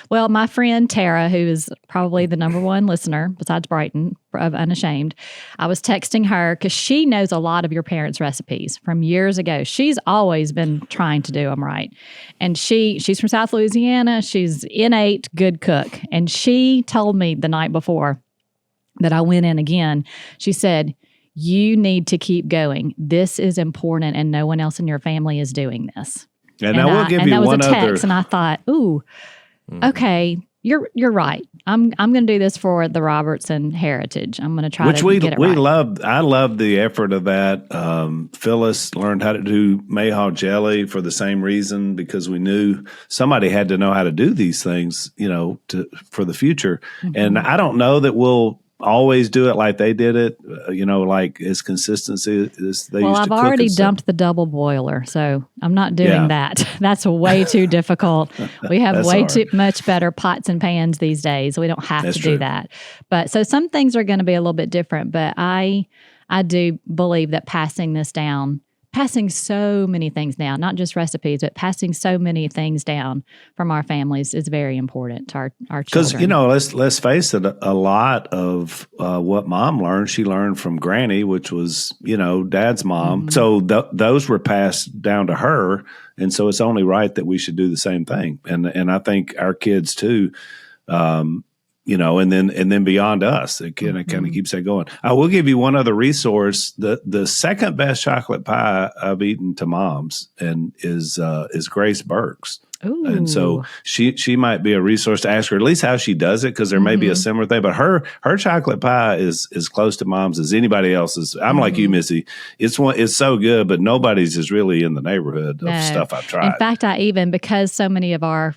Well, my friend Tara, who is probably the number one listener besides Brighton of Unashamed, I was texting her because she knows a lot of your parents' recipes from years ago. She's always been trying to do them right. And she's from South Louisiana. She's innate good cook. And she told me the night before that I went in again, she said, you need to keep going. This is important, and no one else in your family is doing this. And I will give you that was one a text, other. and I thought, ooh, okay, you're right. I'm going to do this for the Robertson heritage. I'm going to try to get it right. I love the effort of that. Phyllis learned how to do mayhaw jelly for the same reason, because we knew somebody had to know how to do these things, for the future. Mm-hmm. And I don't know that we'll always do it like they did it, like as consistency as they used to cook. Well, I've already dumped the double boiler, so I'm not doing that. That's way too difficult. We have too much better pots and pans these days. We don't have to do that. But so some things are going to be a little bit different, but I do believe that passing so many things down, not just recipes, but passing so many things down from our families is very important to our children. Because, let's face it, a lot of what Mom learned, she learned from Granny, which was, Dad's mom. Mm-hmm. So those were passed down to her. And so it's only right that we should do the same thing. And I think our kids too, and then beyond us, it kind of keeps that going. I will give you one other resource. The second best chocolate pie I've eaten to Mom's and is Grace Burke's. Ooh. And so she might be a resource to ask her at least how she does it, because there may be a similar thing. But her chocolate pie is as close to Mom's as anybody else's. I'm like you, Missy. It's so good, but nobody's is really in the neighborhood of stuff I've tried. In fact, because so many of our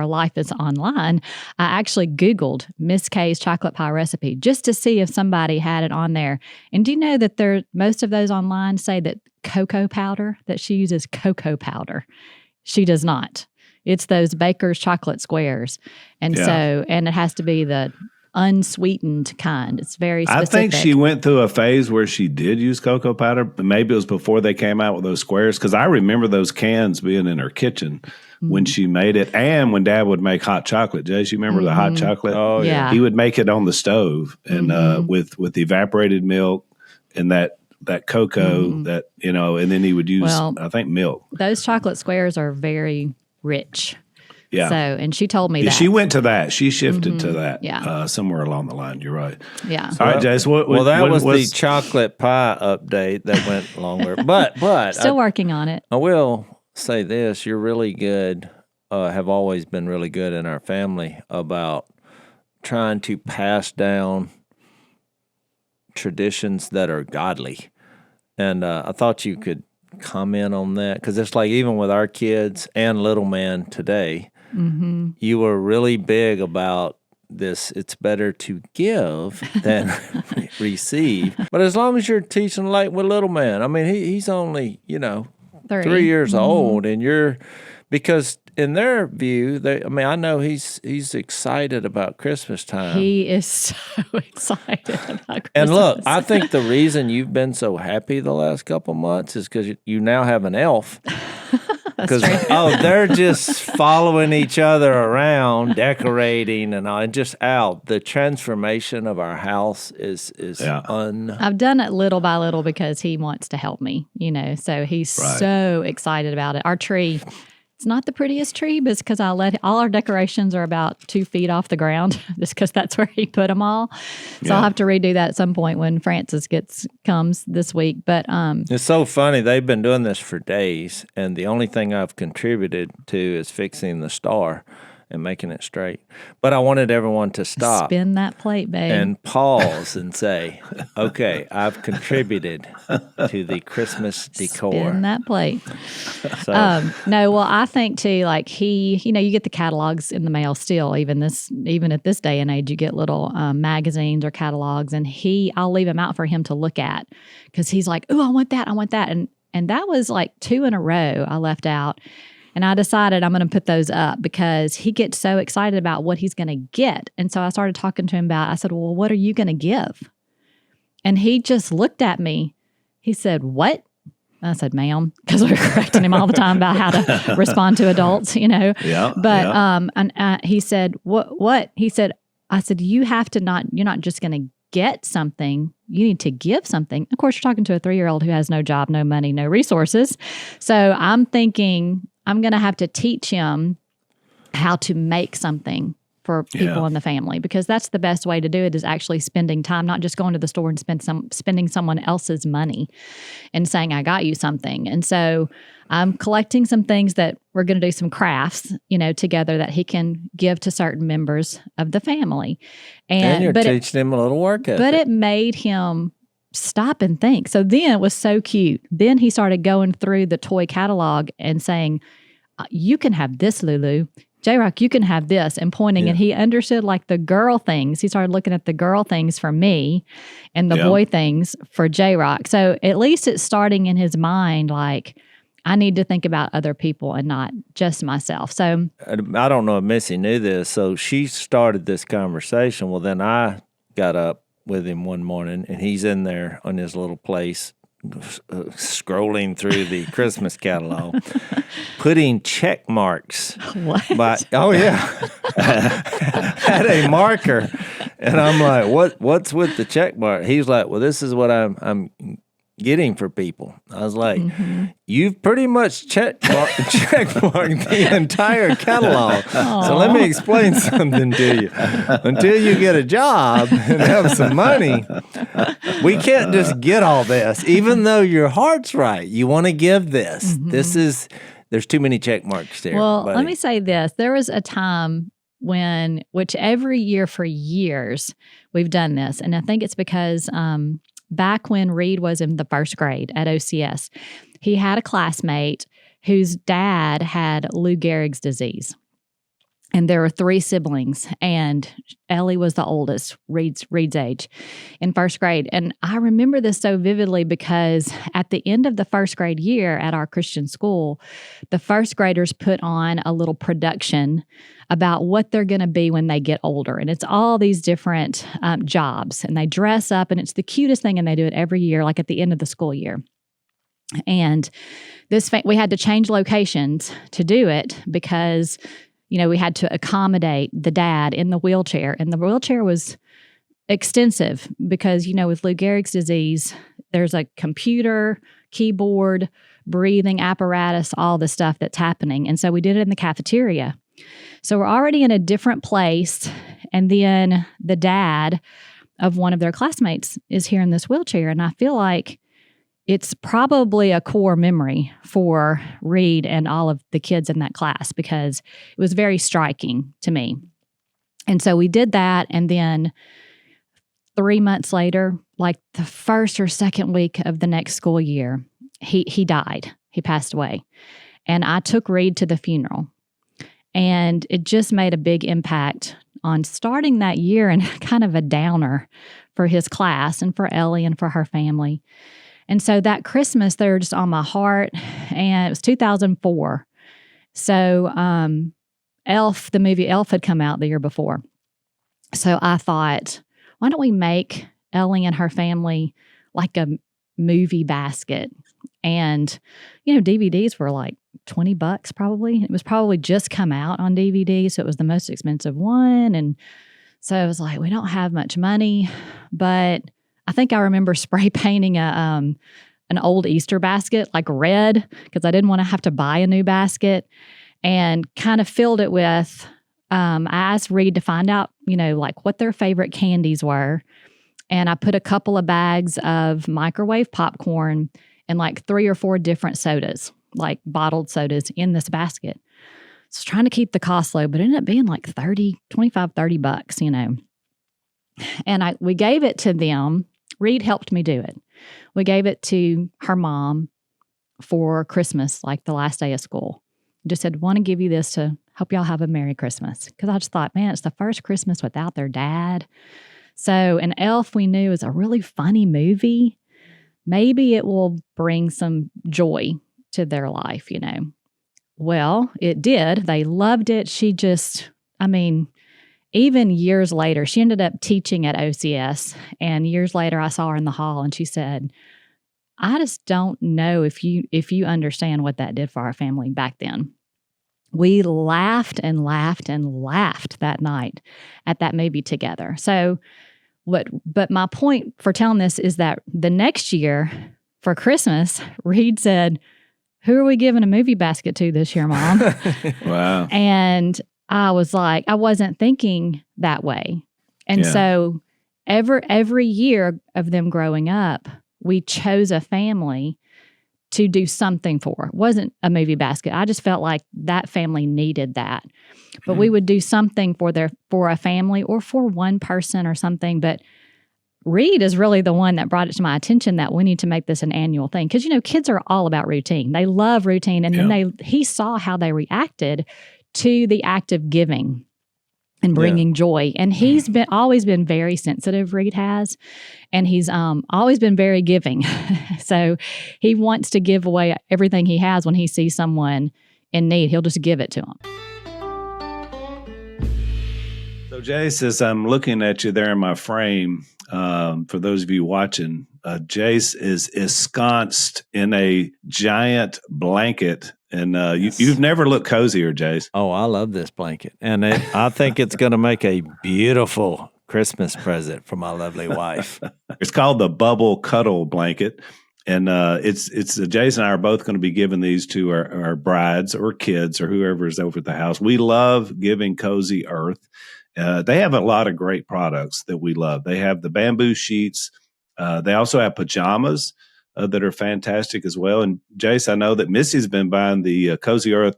life is online, I actually Googled Miss K's chocolate pie recipe just to see if somebody had it on there. And do you know that most of those online say that that she uses cocoa powder. She does not. It's those Baker's chocolate squares. And and it has to be the unsweetened kind. It's very specific. I think she went through a phase where she did use cocoa powder, but maybe it was before they came out with those squares, because I remember those cans being in her kitchen when she made it, and when Dad would make hot chocolate. Jase, you remember the hot chocolate? Oh, yeah. He would make it on the stove and with evaporated milk and that cocoa that, and then he would use, I think, milk. Those chocolate squares are very rich. Yeah. So, and she told me Yeah, that. she went to that. She shifted to that. Yeah. Somewhere along the line. You're right. Yeah. All right, Jase. That was the what's- chocolate pie update that went longer. But Still working on it. I will say this: you're really good. Have always been really good in our family about trying to pass down traditions that are godly. And I thought you could comment on that because it's like even with our kids and little man today, you were really big about this. It's better to give than receive. But as long as you're teaching like with little man, I mean, he's only 3 years old, and you're because in their view, I know he's excited about Christmas time. He is so excited about Christmas. And look, I think the reason you've been so happy the last couple months is because you now have an elf. Because they're just following each other around, decorating and all, and just out. The transformation of our house is I've done it little by little because he wants to help me, so he's so excited about it. Our tree, it's not the prettiest tree, but it's because all our decorations are about 2 feet off the ground, just because that's where he put them all. So I'll have to redo that at some point when Francis comes this week. But it's so funny. They've been doing this for days, and the only thing I've contributed to is fixing the star and making it straight. But I wanted everyone to stop. Spin that plate, babe. And pause and say, okay, I've contributed to the Christmas decor. Spin that plate. So, I think too, like you get the catalogs in the mail still, even at this day and age, you get little magazines or catalogs, and I'll leave them out for him to look at because he's like, oh, I want that. And that was like 2 in a row I left out. And I decided I'm going to put those up because he gets so excited about what he's going to get. And so I started talking to him I said, well, what are you going to give? And he just looked at me. He said, what? I said, ma'am, because we were correcting him all the time about how to respond to adults, Yeah. But he said, what? He said, I said, you're not just going to get something, you need to give something. Of course, you're talking to a 3-year-old who has no job, no money, no resources. So I'm thinking I'm going to have to teach him how to make something for people in the family, because that's the best way to do it, is actually spending time, not just going to the store and spending someone else's money and saying, I got you something. And so I'm collecting some things that we're going to do some crafts, together that he can give to certain members of the family. And you're teaching him a little work ethic. But it made him stop and think. So then it was so cute. Then he started going through the toy catalog and saying, you can have this, Lulu. J-Rock, you can have this, and pointing, and he understood like the girl things. He started looking at the girl things for me and the boy things for J-Rock. So at least it's starting in his mind, like, I need to think about other people and not just myself. So I don't know if Missy knew this. So she started this conversation. Well, then I got up with him one morning, and he's in there on his little place, scrolling through the Christmas catalog, putting check marks. what? Had a marker, and I'm like, what's with the check mark? He's like, well, this is what I'm getting for people. I was like, you've pretty much check marked the entire catalog. So let me explain something to you. Until you get a job and have some money, we can't just get all this. Even though your heart's right, you want to give this. There's too many check marks there. Well, buddy. let me say this. There was a time which every year for years we've done this. And I think it's because back when Reed was in the first grade at OCS, he had a classmate whose dad had Lou Gehrig's disease. And there were 3 siblings, and Ellie was the oldest, Reed's age, in first grade. And I remember this so vividly because at the end of the first grade year at our Christian school, the first graders put on a little production about what they're going to be when they get older. And it's all these different jobs, and they dress up, and it's the cutest thing, and they do it every year, like at the end of the school year. And we had to change locations to do it because we had to accommodate the dad in the wheelchair. And the wheelchair was extensive because, with Lou Gehrig's disease, there's a computer, keyboard, breathing apparatus, all the stuff that's happening. And so we did it in the cafeteria. So we're already in a different place. And then the dad of one of their classmates is here in this wheelchair. And I feel like it's probably a core memory for Reed and all of the kids in that class because it was very striking to me. And so we did that. And then 3 months later, like the first or second week of the next school year, he died. He passed away. And I took Reed to the funeral. And it just made a big impact on starting that year and kind of a downer for his class and for Ellie and for her family. And so that Christmas, they were just on my heart. And it was 2004. So Elf, the movie Elf had come out the year before. So I thought, why don't we make Ellie and her family like a movie basket? And, DVDs were like $20 probably. It was probably just come out on DVD, so it was the most expensive one. And so I was like, we don't have much money, but I think I remember spray painting an old Easter basket, like red, because I didn't want to have to buy a new basket, and kind of filled it with, I asked Reed to find out, like what their favorite candies were. And I put a couple of bags of microwave popcorn and like 3 or 4 different sodas, like bottled sodas in this basket. So I was trying to keep the cost low, but it ended up being like $30 And we gave it to them. Reed helped me do it. We gave it to her mom for Christmas, like the last day of school. Just said, want to give you this to help y'all have a Merry Christmas. Because I just thought, man, it's the first Christmas without their dad. So an Elf we knew is a really funny movie. Maybe it will bring some joy to their life, Well, it did. They loved it. She just, even years later, she ended up teaching at OCS. And years later, I saw her in the hall and she said, I just don't know if you understand what that did for our family back then. We laughed and laughed and laughed that night at that movie together. So but my point for telling this is that the next year for Christmas, Reed said, who are we giving a movie basket to this year, Mom? Wow. And I was like, I wasn't thinking that way. And so every year of them growing up, we chose a family to do something for. It wasn't a movie basket. I just felt like that family needed that. But we would do something for a family or for one person or something. But Reed is really the one that brought it to my attention that we need to make this an annual thing. Because, kids are all about routine. They love routine. And then he saw how they reacted to the act of giving and bringing joy. And he's always been very sensitive, Reed has. And he's always been very giving. So he wants to give away everything he has when he sees someone in need. He'll just give it to them. So Jase, as I'm looking at you there in my frame, for those of you watching, Jase is ensconced in a giant blanket. And you've never looked cozier, Jase. Oh, I love this blanket. And I think it's going to make a beautiful Christmas present for my lovely wife. It's called the Bubble Cuddle Blanket. And it's Jase and I are both going to be giving these to our brides or kids or whoever is over at the house. We love giving Cozy Earth. They have a lot of great products that we love. They have the bamboo sheets. They also have pajamas that are fantastic as well. And Jase, I know that Missy's been buying the Cozy Earth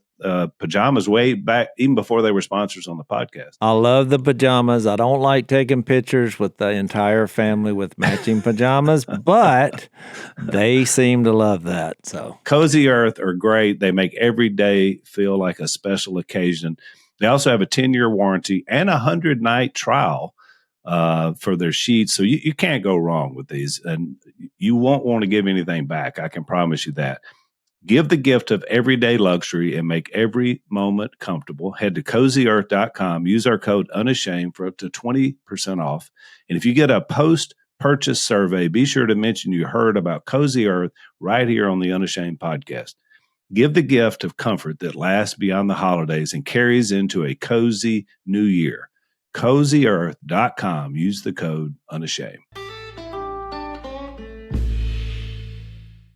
pajamas way back, even before they were sponsors on the podcast. I love the pajamas. I don't like taking pictures with the entire family with matching pajamas, but they seem to love that. So Cozy Earth are great. They make every day feel like a special occasion. They also have a 10-year warranty and a 100-night trial for their sheets. So you can't go wrong with these, and you won't want to give anything back. I can promise you that. Give the gift of everyday luxury and make every moment comfortable. Head to CozyEarth.com. Use our code UNASHAMED for up to 20% off. And if you get a post-purchase survey, be sure to mention you heard about Cozy Earth right here on the Unashamed podcast. Give the gift of comfort that lasts beyond the holidays and carries into a cozy new year. CozyEarth.com. Use the code UNASHAMED.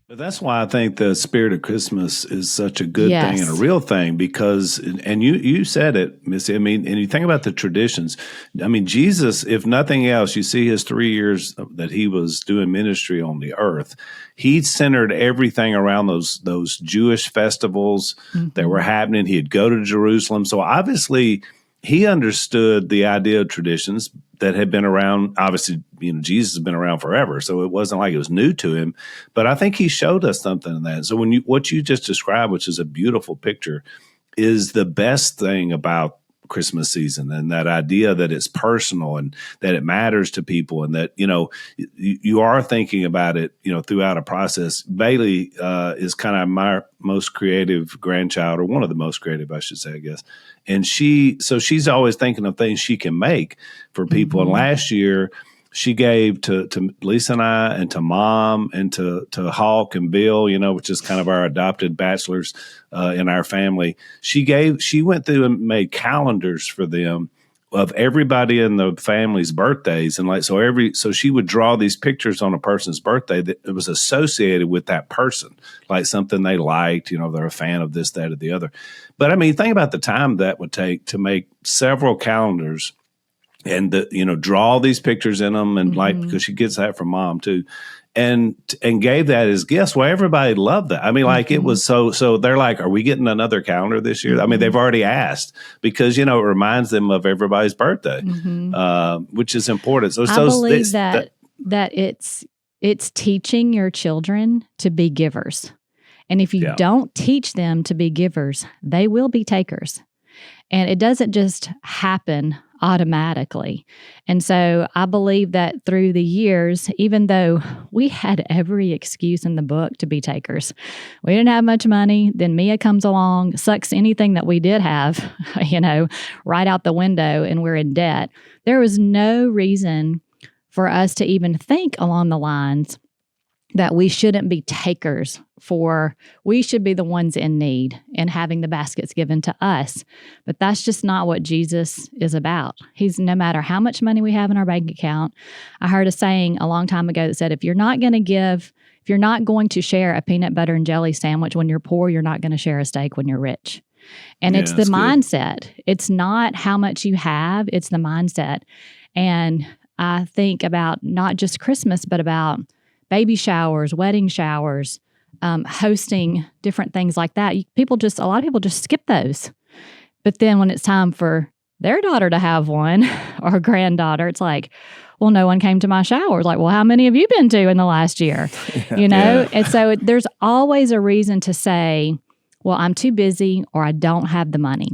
But That's why I think the spirit of Christmas is such a good Yes. thing and a real thing because, and you said it, Missy. I mean, and you think about the traditions. I mean, Jesus, if nothing else, you see his 3 years that he was doing ministry on the earth. He centered everything around those Jewish festivals that were happening. He'd go to Jerusalem. So obviously he understood the idea of traditions that had been around. Obviously, Jesus has been around forever, so it wasn't like it was new to him. But I think he showed us something in that. So what you just described, which is a beautiful picture, is the best thing about Christmas season, and that idea that it's personal and that it matters to people, and that you are thinking about it throughout a process. Bailey is kind of my most creative grandchild, or one of the most creative, I should say, I guess. And she's always thinking of things she can make for people. And last year she gave to Lisa and I, and to Mom, and to Hawk and Bill, which is kind of our adopted bachelors in our family. She went through and made calendars for them of everybody in the family's birthdays. And so she would draw these pictures on a person's birthday that it was associated with that person, like something they liked, they're a fan of this, that, or the other. But I mean, think about the time that would take to make several calendars and draw these pictures in them, and because she gets that from Mom too, and gave that as gifts. Well, everybody loved that. I mean, it was so they're like, are we getting another calendar this year? I mean, they've already asked because it reminds them of everybody's birthday, which is important. So I believe that it's teaching your children to be givers. And if you don't teach them to be givers, they will be takers. And it doesn't just happen automatically. And so I believe that through the years, even though we had every excuse in the book to be takers, we didn't have much money. Then Mia comes along, sucks anything that we did have, right out the window, and we're in debt. There was no reason for us to even think along the lines that we shouldn't be takers we should be the ones in need and having the baskets given to us. But that's just not what Jesus is about. He's no matter how much money we have in our bank account. I heard a saying a long time ago that said, if you're not going to share a peanut butter and jelly sandwich when you're poor, you're not going to share a steak when you're rich. And it's the mindset. It's not how much you have, it's the mindset. And I think about not just Christmas, but about baby showers, wedding showers, hosting different things like that. A lot of people just skip those. But then when it's time for their daughter to have one or granddaughter, it's like, well, no one came to my shower. Like, well, how many have you been to in the last year? And so there's always a reason to say, well, I'm too busy or I don't have the money.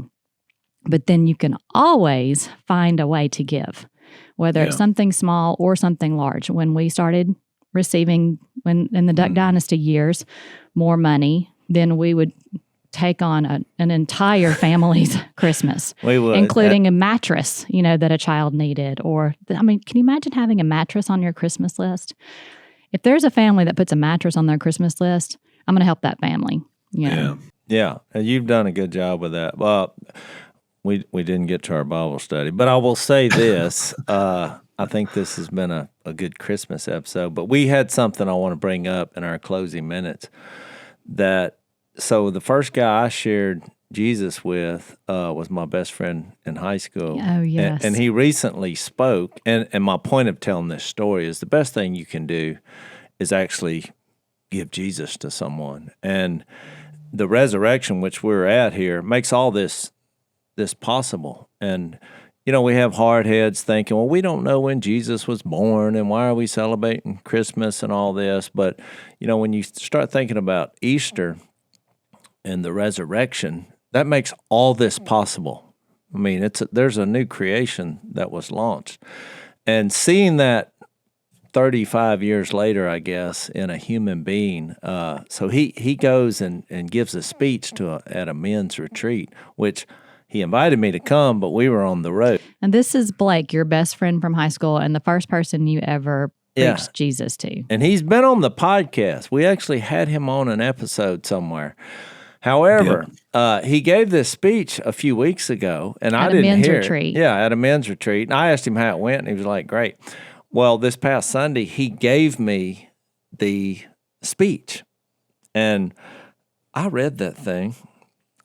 But then you can always find a way to give, whether it's something small or something large. When we started receiving, in the Duck Dynasty years, more money, then we would take on an entire family's Christmas, including a mattress, that a child needed. Can you imagine having a mattress on your Christmas list? If there's a family that puts a mattress on their Christmas list, I'm going to help that family. Yeah, and you've done a good job with that. Well, we didn't get to our Bible study, but I will say this. I think this has been a good Christmas episode, but we had something I want to bring up in our closing minutes. So the first guy I shared Jesus with was my best friend in high school. Oh, yes. And he recently spoke, and my point of telling this story is the best thing you can do is actually give Jesus to someone. And the resurrection, which we're at here, makes all this possible. And we have hard heads thinking, well, we don't know when Jesus was born and why are we celebrating Christmas and all this. But, when you start thinking about Easter and the resurrection, that makes all this possible. I mean, there's a new creation that was launched. And seeing that 35 years later, I guess, in a human being, so he goes and gives a speech at a men's retreat, which he invited me to come, but we were on the road. And this is Blake, your best friend from high school, and the first person you ever preached Jesus to. And he's been on the podcast. We actually had him on an episode somewhere. However, he gave this speech a few weeks ago, and I didn't hear it. At a men's retreat. Yeah, at a men's retreat. And I asked him how it went, and he was like, great. Well, this past Sunday, he gave me the speech. And I read that thing,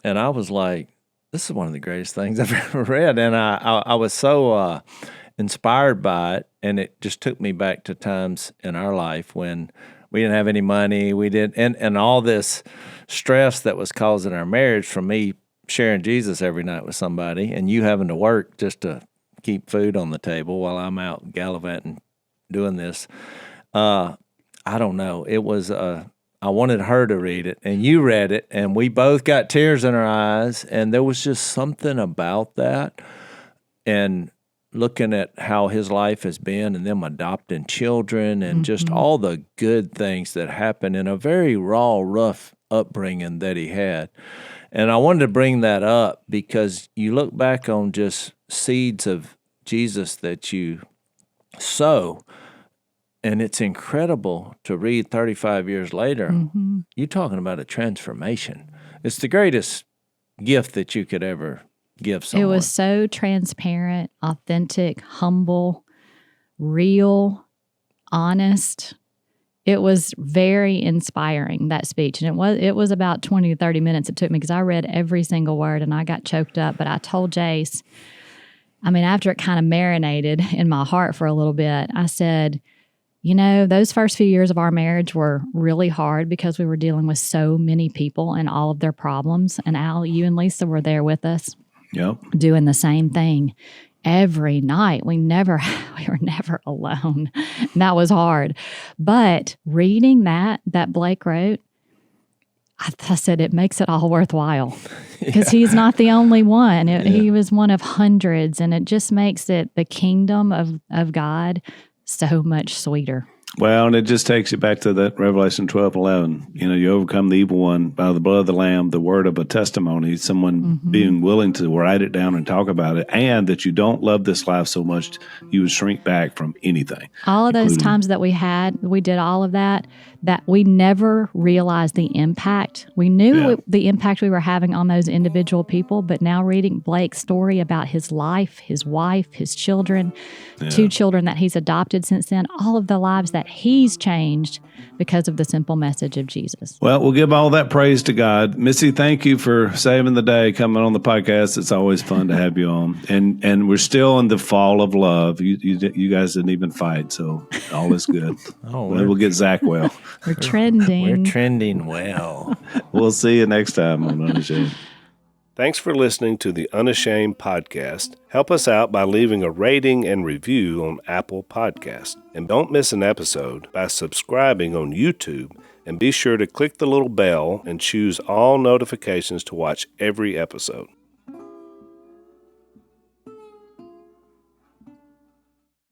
and I was like, this is one of the greatest things I've ever read. And I was so inspired by it, and it just took me back to times in our life when we didn't have any money. We did, and all this stress that was causing our marriage from me sharing Jesus every night with somebody, and you having to work just to keep food on the table while I'm out gallivanting doing this. I don't know. It was I wanted her to read it, and you read it, and we both got tears in our eyes, and there was just something about that. And looking at how his life has been and them adopting children and just all the good things that happened in a very raw, rough upbringing that he had. And I wanted to bring that up because you look back on just seeds of Jesus that you sow, and it's incredible to read 35 years later. You're talking about a transformation. It's the greatest gift that you could ever give someone. It was so transparent, authentic, humble, real, honest. It was very inspiring, that speech. And it was about 20 to 30 minutes it took me because I read every single word and I got choked up. But I told Jase, I mean, after it kind of marinated in my heart for a little bit, I said, you know, those first few years of our marriage were really hard because we were dealing with so many people and all of their problems. And Al, you and Lisa were there with us. Yep. Doing the same thing every night. We were never alone. And that was hard. But reading that Blake wrote, I said it makes it all worthwhile because he's not the only one. He was one of hundreds, and it just makes it the kingdom of God so much sweeter. Well, and it just takes you back to that Revelation 12:11. You know, you overcome the evil one by the blood of the Lamb, the word of a testimony, someone being willing to write it down and talk about it, and that you don't love this life so much you would shrink back from anything. All of those times that we did all of that we never realized the impact. We knew the impact we were having on those individual people, but now reading Blake's story about his life, his wife, his children, 2 children that he's adopted since then, all of the lives that he's changed because of the simple message of Jesus. Well, we'll give all that praise to God. Missy, thank you for saving the day, coming on the podcast. It's always fun to have you on. And we're still in the fall of love. You guys didn't even fight, so all is good. We'll get Zach well. We're trending. We're trending well. We'll see you next time on Unashamed. Thanks for listening to the Unashamed podcast. Help us out by leaving a rating and review on Apple Podcasts. And don't miss an episode by subscribing on YouTube. And be sure to click the little bell and choose all notifications to watch every episode.